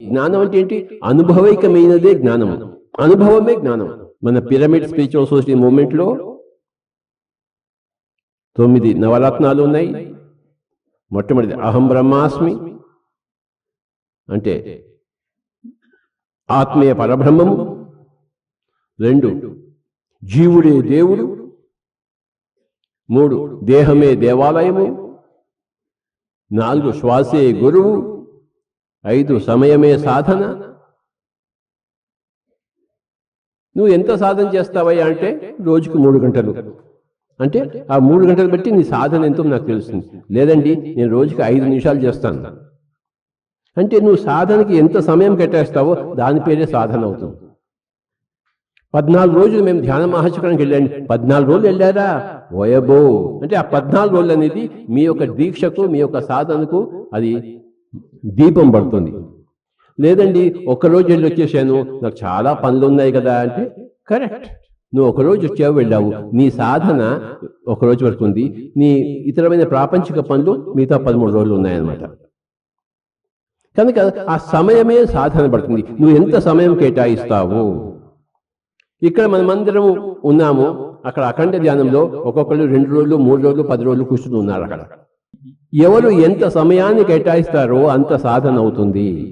జ్ఞానం అంటే ఏంటి? అనుభవైకమైనదే జ్ఞానం, అనుభవమే జ్ఞానం. మన పిరమిడ్ స్పిరిచువల్ సొసైటీ మూవ్మెంట్లో 9 నవరత్నాలు ఉన్నాయి. మొట్టమొదటి అహం బ్రహ్మాస్మి అంటే ఆత్మీయ పరబ్రహ్మము. 2 జీవుడే దేవుడు. 3 దేహమే దేవాలయము. 4 శ్వాసే గురువు. 5 సమయమే సాధన. నువ్వు ఎంత సాధన చేస్తావయ్యా అంటే రోజుకు 3 గంటలు. అంటే ఆ 3 గంటలు బట్టి నీ సాధన ఎంతో నాకు తెలుస్తుంది. లేదండి నేను రోజుకి 5 నిమిషాలు చేస్తాను అంటే నువ్వు సాధనకి ఎంత సమయం కేటాయిస్తావో దాని పేరే సాధన అవుతుంది. 14 రోజులు మేము ధ్యాన మహాచక్రానికి వెళ్ళండి. 14 రోజులు వెళ్ళారా? ఓయబో అంటే ఆ 14 రోజులు అనేది మీ యొక్క దీక్షకు, మీ యొక్క సాధనకు అది దీపం పడుతుంది. లేదండి ఒక్కరోజు వెళ్ళి వచ్చేసాను, నాకు చాలా పనులు ఉన్నాయి కదా అంటే కరెక్ట్. నువ్వు ఒకరోజు వచ్చావు, వెళ్ళావు, నీ సాధన ఒకరోజు వరకు ఉంది. నీ ఇతరమైన ప్రాపంచిక పనులు మిగతా 13 రోజులు ఉన్నాయన్నమాట. కనుక ఆ సమయమే సాధన పడుతుంది. నువ్వు ఎంత సమయం కేటాయిస్తావు. ఇక్కడ మనమందరం ఉన్నాము, అక్కడ అఖండ ధ్యానంలో ఒక్కొక్కరు 2 రోజులు, 3 రోజులు, 10 రోజులు కూర్చుని ఉన్నారు. అక్కడ ఎవరు ఎంత సమయాన్ని కేటాయిస్తారో అంత సాధన అవుతుంది.